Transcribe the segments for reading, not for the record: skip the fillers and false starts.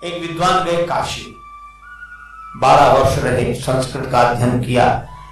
एक विद्वान गए काशी, 12 वर्ष रहे, संस्कृत का अध्ययन किया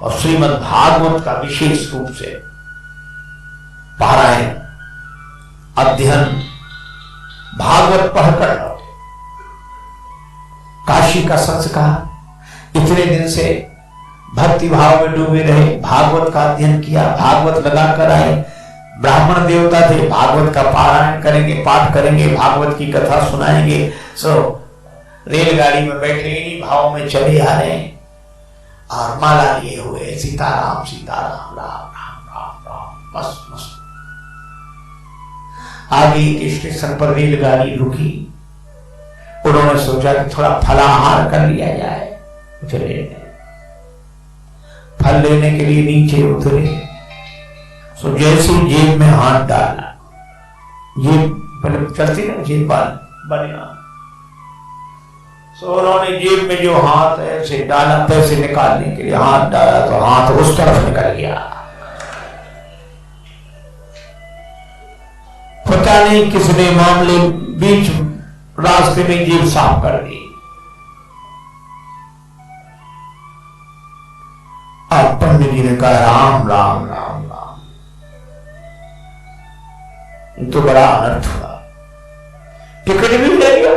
और श्रीमद् भागवत का विशेष रूप से पारायण अध्ययन भागवत पढ़कर लौटे। काशी का संस्कार, इतने दिन से भक्ति भाव में डूबे रहे, भागवत का अध्ययन किया, भागवत लगा कर आए। ब्राह्मण देवता थे, भागवत का पारायण करेंगे, पाठ करेंगे, भागवत की कथा सुनाएंगे। सो रेलगाड़ी में बैठे इन्हीं भाव में चले आ रहे हैं और माला लिए हुए सीताराम सीताराम राम राम राम राम, बस बस। आगे एक स्टेशन पर रेलगाड़ी रुकी, उन्होंने सोचा कि थोड़ा फलाहार कर लिया जाए, चले फल लेने के लिए नीचे उतरे। सो जैसे जेब में हाथ डाला, जेब चलती ना जेब बनिया, सो उन्होंने जेब में जो हाथ है से डाला, पैसे निकालने के लिए हाथ डाला तो हाथ उस तरफ निकल गया। पता नहीं किसने मामले बीच रास्ते में जेब साफ कर दी। अब पंडित जी ने कहा राम राम राम राम, तो बड़ा अनर्थ हुआ। टिकट भी ले लिया,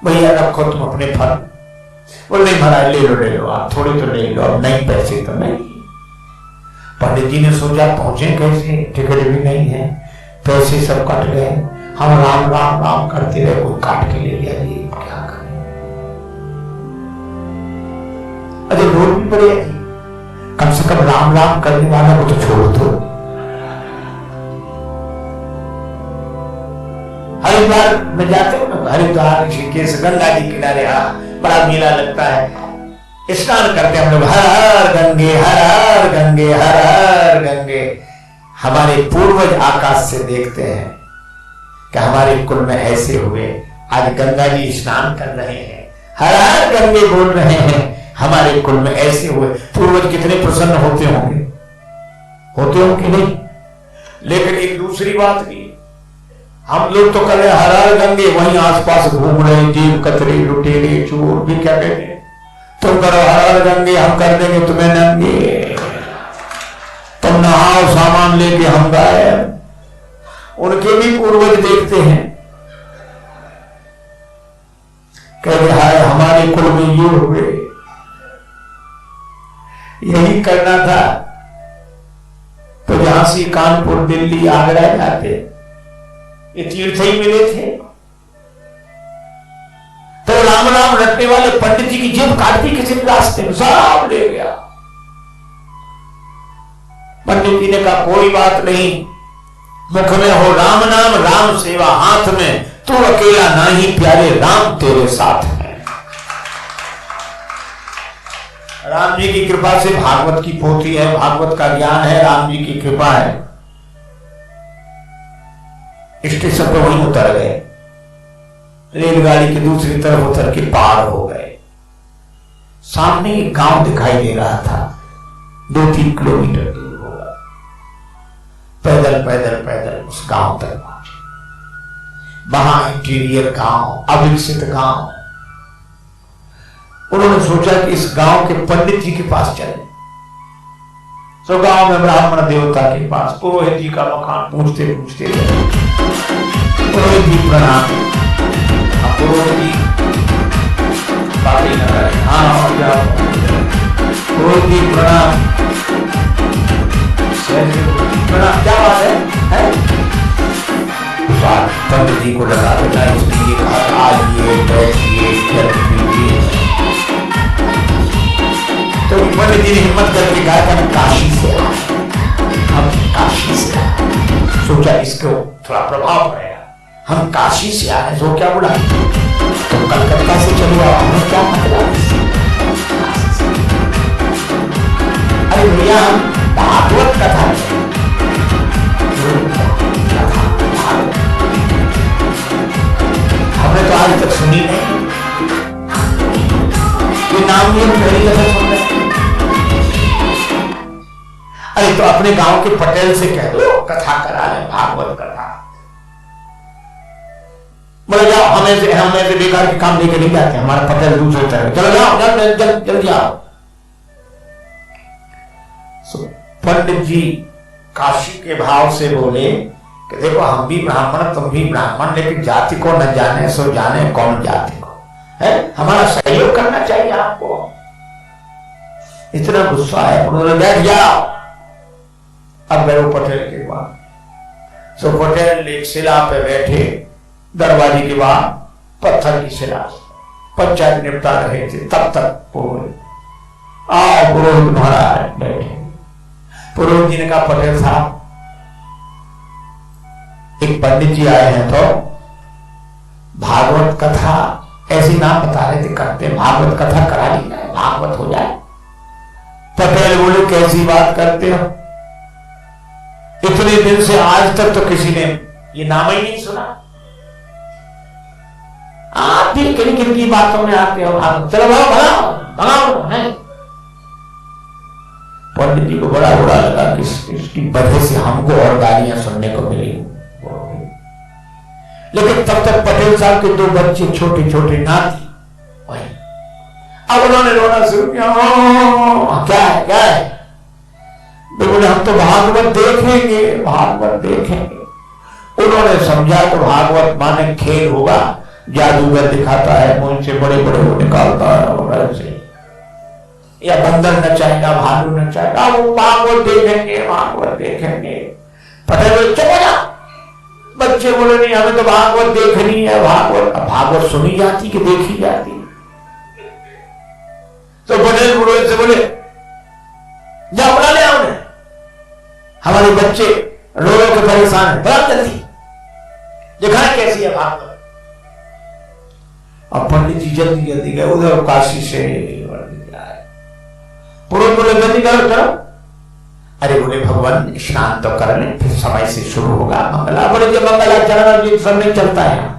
भैया रखो तुम अपने फल। बोले नहीं महाराज ले लो आप, थोड़ी तो ले लो, अब नहीं पैसे तो नहीं। पंडित जी ने सोचा पहुंचे कैसे, टिकट भी नहीं है, पैसे सब कट गए, हम राम राम राम करते रहे, कोई काट के ले लिया, ये क्या करें। अरे लोग भी बड़े, कम से कम राम राम करने वाला को तो छोड़ दो। हरिद्वार में जाते हो ना, हरिद्वार ऋषिकेश गंगा जी किनारे बड़ा मेला लगता है, स्नान करते हम लोग, हर हर गंगे हर हर गंगे हर हर गंगे। हमारे पूर्वज आकाश से देखते हैं कि हमारे कुल में ऐसे हुए, आज गंगा जी स्नान कर रहे हैं, हर हर गंगे बोल रहे हैं, हमारे कुल में ऐसे हुए। पूर्वज कितने प्रसन्न होते होंगे, होते होंगे नहीं। लेकिन एक दूसरी बात भी, हम लोग तो कर रहे हर हर गंगे, वहीं आसपास घूम रहे जीव कतरे लुटेरे चोर भी क्या कहते हैं, तुम करो हर हर गंगे, हम कर देंगे तुम्हें नंगे, तुम नहाओ सामान लेके हम गायब। उनके भी पूर्वज देखते हैं, कहते हाय हमारे कुल में ये हुए। यही करना था तो झांसी कानपुर दिल्ली आगरा जाते, ये तीर्थ ही मिले थे। तो राम राम रटने वाले पंडित जी की जेब काटती किसी रास्ते में, सब ले गया। पंडित जी ने कहा कोई बात नहीं, मुख में हो राम नाम, राम सेवा हाथ में, तू अकेला नहीं प्यारे, राम तेरे साथ है। राम जी की कृपा से भागवत की पोथी है, भागवत का ज्ञान है, राम जी की कृपा है। स्टेशन पर वहीं उतर गए, रेलगाड़ी की दूसरी तरफ उतर के पार हो गए। सामने एक गांव दिखाई दे रहा था, 2-3 किलोमीटर दूर होगा। पैदल पैदल पैदल उस गांव तक पहुंचे। वहां इंटीरियर गांव, अविकसित गांव। उन्होंने सोचा कि इस गांव के पंडित जी के पास चले। तो गांव में ब्राह्मण देवता के पास पुरोहित जी का मकान पूछते पूछते गए। पुरोहित जी प्रणाम। पुरोहित जी बातें न करें, हाँ पुरोहित जी प्रणाम। प्रणाम, क्या बात है? पंडित जी को लगा देना, इसलिए कहा आइए बैठिए जल पीजिए। तो पंडित जी ने हिम्मत करके कहा कि हम काशी से आए, हम काशी से आए। सोचा इसको थोड़ा प्रभाव पड़ेगा, हम काशी से आए। तो क्या बोला, तो कलकत्ता से चले आओ, हमें क्या मतलब। अरे भैया हम भागवत कथा हमने तो आज तक सुनी नहीं, ये नाम भी हम पहली दफा सुन रहे। अरे तो अपने गांव के पटेल से कह दो कथा करा ले, भागवत कथा। बोले जाओ, हमें हम ऐसे बेकार के काम लेके नहीं जाते, हमारा पटेल दूसरे तरह, चलो जाओ जल्दी आओ। पंडित जी काशी के भाव से बोले कि देखो हम भी ब्राह्मण तुम भी ब्राह्मण, लेकिन जाति को न जाने सो जाने कौन जाति को है, हमारा सहयोग करना चाहिए आपको। इतना गुस्सा है, उन्होंने बैठ जाओ। अब गए पटेल के बाद, सो पटेल एक शिला पे बैठे, दरवाजे के बाद पत्थर की शिला, पंचायत निपटा रहे थे तब तक पुरोहित आओ, पुरोहित महाराज बैठे। पुरोहित जी ने कहा पटेल साहब एक पंडित जी आए हैं तो भागवत कथा ऐसी नाम बता रहे थे करते, भागवत कथा करा ली जाए, भागवत हो जाए। पटेल बोले कैसी बात करते हो, इतने दिन से आज तक तो किसी ने ये नाम ही नहीं सुना, आप भी किन किन की बातों में आते हो, चलो भगाओ भगाओ है। पंडित जी को बड़ा बुरा लगा कि इसकी वजह से हमको और गालियां सुनने को मिली। लेकिन तब तक पटेल साहब के दो बच्चे छोटे छोटे नाती वही, अब उन्होंने रोना शुरू किया, क्या है क्या है, बोले हम तो भागवत देखेंगे, भागवत देखेंगे। उन्होंने समझा तो भागवत माने खेल होगा, जादूगर दिखाता है, मुंह से बड़े बड़े वो निकालता है और ऐसे, या बंदर नचाएगा भालू नचाएगा, वो भागवत देखेंगे भागवत देखेंगे। पटेल बोले चुप हो जा, बच्चे बोले नहीं हमें तो भागवत देखनी है, भागवत। भागवत सुनी जाती कि देखी जाती। तो पटेल पुरोहित से बोले जाओ बुला ले आओ, हमारे बच्चे रो रो के परेशान है, बड़ा जल्दी दिखाएं कैसी है भागवत। अब पंडित जी जल्दी जल्दी गए उधर काशी से, पुरोहित बोले जल्दी करो। अरे बोले भगवान स्नान तो कर लें, फिर समय से शुरू होगा मंगला। बोले जो मंगलाचरण सब नहीं चलता है,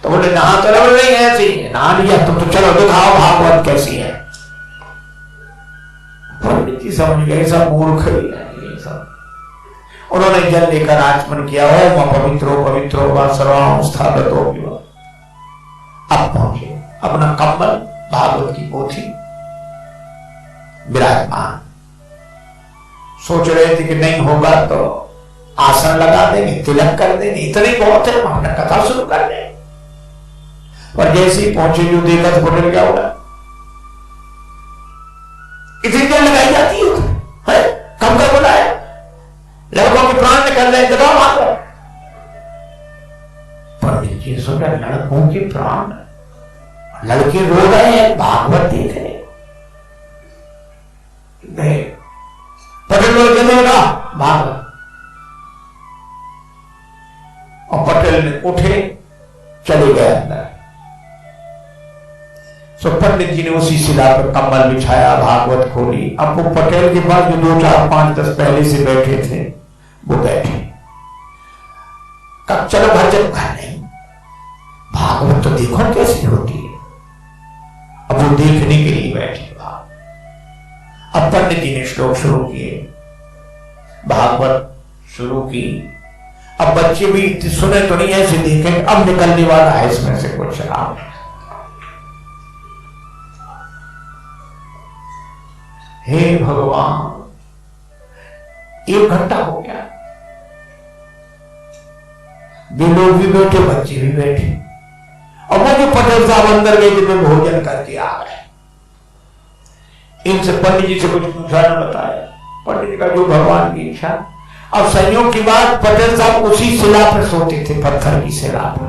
तो बोले नहा तो नहीं ऐसी नहा लिया तो चलो दिखाओ भागवत कैसी है। पंडित जी समझ गए सब मूर्ख ही है ये सब। उन्होंने जल लेकर आचमन किया, ओम पवित्रो व सर्वं स्थापितो। अब पहुंचे, अपना कम्बल भागवत की पोथी विराजमान, सोच रहे थे कि नहीं होगा तो आसन लगा देंगे, तिलक कर देंगे, इतने बहुत है, हमने कथा शुरू कर दें। पर जैसे ही पहुंचे जो देखा तो पटेल क्या होगा, इतनी देर लगाई जाती है, कम कर बोला है, लड़कों के प्राण निकल रहे जगाओ मारो। पंडित जी सोचा लड़कों के प्राण, लड़के रो रहे हैं भागवत देख रहे। पटेल बोलेगा भागवत, और पटेल ने उठे चले गए अंदर। तो पंडित जी ने उसी शिला पर कम्बल बिछाया, भागवत खोली। अब वो पटेल के पास जो 2, 4, 5, 10 पहले से बैठे थे वो बैठे, कब चलो घर चलो, घर नहीं, भागवत तो देखो कैसी होती है। अब वो देखने के लिए बैठे। अब पंडित जी ने श्लोक शुरू किए, भागवत शुरू की। अब बच्चे भी सुने तो नहीं, ऐसे देखें अब निकलने वाला है इसमें से कुछ। आप हे भगवान, 1 घंटा हो गया, वे लोग भी बैठे, बच्चे भी बैठे, और वो जो पटेल साहब अंदर गए जिन्हें भोजन करके आ गए। इनसे पंडित जी से कुछ पूछा न बताया, पंडित जी का जो भगवान की इच्छा। अब संयोग की बात, पटेल साहब उसी शिला पर सोते थे, पत्थर की शिला पर,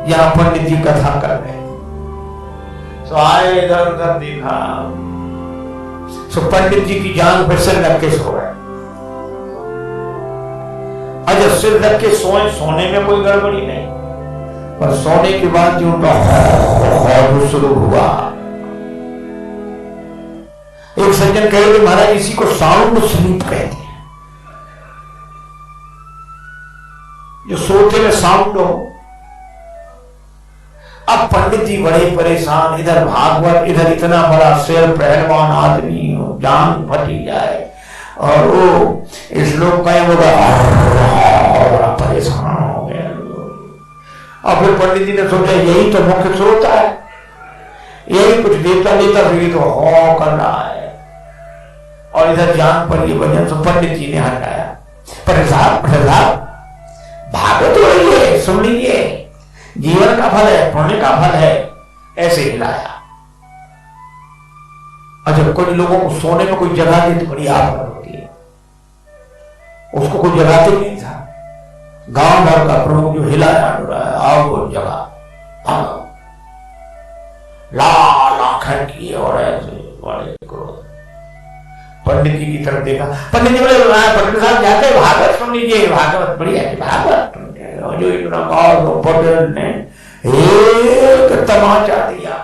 यहां पंडित जी कथा कर रहे। तो आए इधर उधर देखा, तो पंडित जी की जान पर सिर रख के सो गए। अजय सिर रख के सोए, सोने में कोई गड़बड़ी नहीं, पर सोने के बाद जो उनका शुरू हुआ। एक सज्जन कहे कि महाराज इसी को साउंड स्लीप कहते हैं, जो सोते में साउंड हो। अब पंडित जी बड़े परेशान, इधर भागवत, इधर इतना बड़ा शेर पहलवान आदमी हो, जान फटी जाए, और वो श्लोक कहे वो बड़ा परेशान हो गया। और फिर पंडित जी ने सोचा यही तो मुख्य स्रोत है, यही कुछ देवता देता फिर तो हो कर रहा है। और इधर जान पर ये भजन तो पंडित जी ने हटाया। पर साहब भागवत हो रही है, सुन लीजिए, जीवन का फल है, पुण्य का फल है, ऐसे हिलाया। और जब कोई लोगों को सोने में कोई जगह दी तो बड़ी आफत होती है, उसको कोई जगाते नहीं था। गांव भर का प्रमुख जो हिलाया आओ वो जगह लाल आंखें किए और ऐसे बड़े क्रोध। पंडित जी की तरफ देखा, पंडित जी बोले पंडित साहब जाते भागवत सुन लीजिए, भागवत बढ़िया है भागवत। जो इतना कहा तो पटेल ने एक तमाचा दिया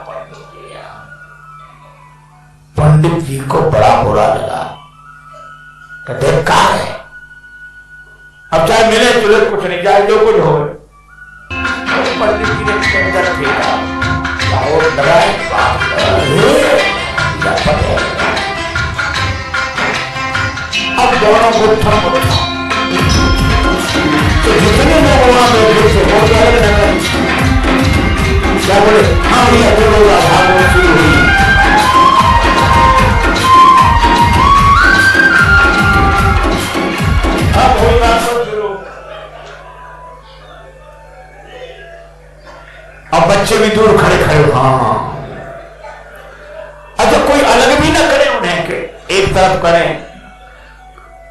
पंडित जी को बड़ा बुरा लगा। कहते कहा है अब चाहे मिले जुले कुछ नहीं, चाहे जो कुछ हो। पंडित जी ने अंदर फेंका अब दोनों को तो जितने लोग वहां बैठे थे वो क्या बोले, हाँ भैया बोलो भागवत शुरू हुई। अब हुई भागवत शुरू। अब बच्चे भी दूर खड़े खड़े, हाँ अच्छा कोई अलग भी ना करे उन्हें के एक तरफ करें,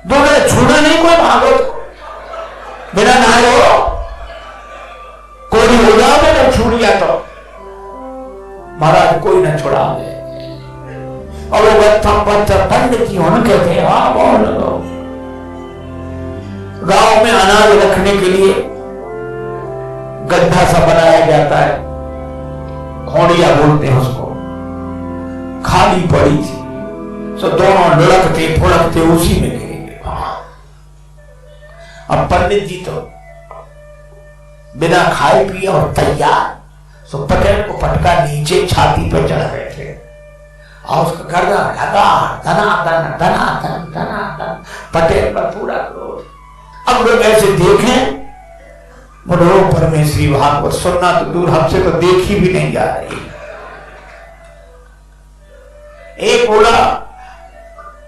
दोनों छूना नहीं कोई भागवत बिना नहाए हो, कोई हो जाओ तो छूट गया तो महाराज कोई ना छुड़ा दे। और वो पंडित जी होने कहते हैं हाँ बोल लो। गांव में अनाज रखने के लिए गड्ढा सा बनाया जाता है, घोड़िया बोलते हैं उसको, खाली पड़ी थी, सो दोनों लुढ़कते फुड़कते उसी में गिरे। अब पंडित जी तो बिना खाए पिए और तैयार, सो पटेल को पटका नीचे छाती पर चढ़ गए थे और उसका गर्दन लगा धनाधन धनाधन धनाधन, पटेल पर पूरा क्रोध। अब लोग ऐसे देखें बोलो परमेश्वरी भागवत सुनना तो दूर, हमसे तो देखी भी नहीं जा रही। एक बोला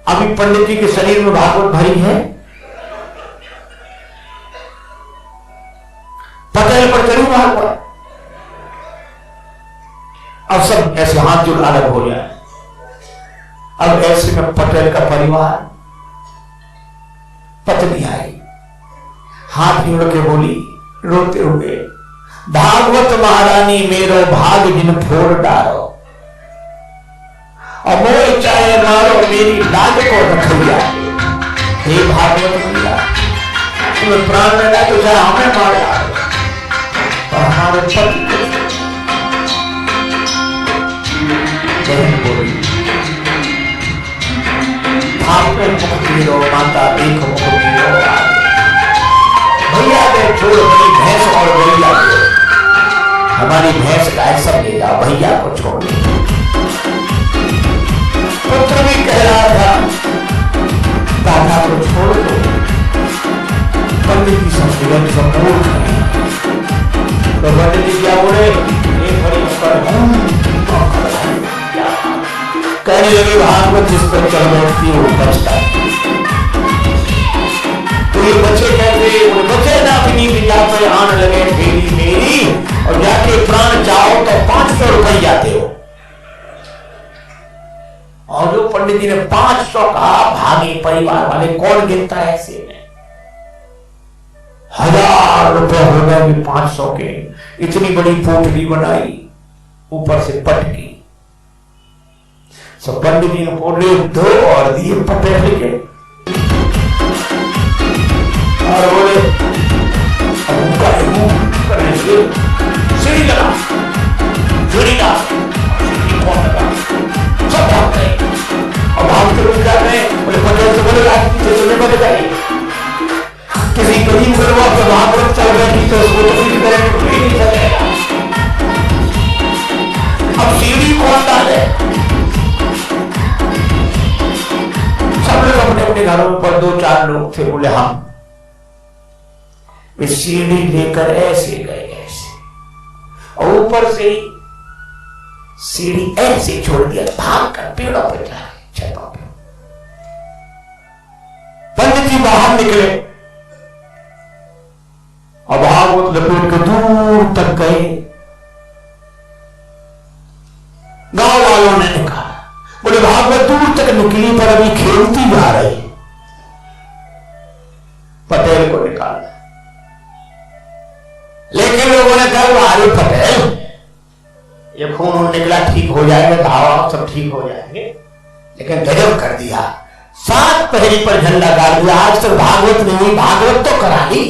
अभी पंडित जी के शरीर में भागवत भरी है, पटेल पर जरूर भागवत। अब सब ऐसे हाथ जोड़ अलग हो जाए। अब ऐसे में पटेल का परिवार, पत्नी आई, हाथ जोड़ के बोली रोते हुए, भागवत महारानी मेरो भाग जिन फोड़ डालो और मोर चाहे मारो मेरी लाज को रखिया। हे भागवत भैया तुम्हें प्राण लेना तो चाहे हमें मार डालो और हमारे पति बहन बोली आपने मुख मिलो माता देखो मुख मिलो भैया दे छोड़ो मेरी भैंस और भैया दे, हमारी भैंस गाय सब ले जाओ, भैया को छोड़ दो। पुत्र भी कह रहा था दादा को छोड़ दो, पंडित जी समझेगा सब मूर्ख है। तो पंडित जी क्या बोले, एक बड़ी कहने लगे भागवत जिस पर चल बैठती है वो बचता है। तो ये बच्चे कहते वो बच्चे ना अपनी पिता पर आने लगे मेरी मेरी, और जाके प्राण चाहो तो 500 रुपये जाते हो। और जो पंडित जी ने 500 कहा, भागी परिवार वाले कौन गिनता है ऐसे में, 1000 रुपए हो गए 500 के। इतनी बड़ी पोटली बनाई, ऊपर से पटकी। सब पंडित जी ने पोटली दो और दिए पटेल के, और बोले अब उनका करने से सीढ़ी लगा, सीढ़ी लगा, कौन लगा, सब भागते हैं। और भागते हुए जा रहे हैं, बोले पटेल से बोले तुम्हें बने जाइए, किसी गरीब गरीबों को भागवत चल रही तो उसको तो किसी तरह को नहीं चलेगा। अब सीढ़ी कौन डाले, सब लोग अपने अपने घरों पर 2-4 लोग थे, बोले हम वे सीढ़ी लेकर ऐसे गए, ऐसे ऊपर से सीढ़ी ऐसे छोड़ दिया, भाग कर पेड़ों पर जा छतों पे। पंडित जी बाहर निकले और भागवत लपेट के दूर तक गए। गांव वालों ने कहा, बोले भागवत दूर तक निकली पर अभी खेलती जा रही। पटेल को निकाला, लेकिन लोगों ने कहा अरे पटेल, ये खून निकला ठीक हो जाएगा, घाव सब ठीक हो जाएंगे, लेकिन गजब कर दिया, 7 पहरी पर झंडा गाड़ दिया। आज तक भागवत नहीं हुई, भागवत तो करा ली।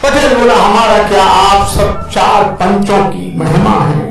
पटेल बोला हमारा क्या, आप सब 4 पंचों की महिमा है,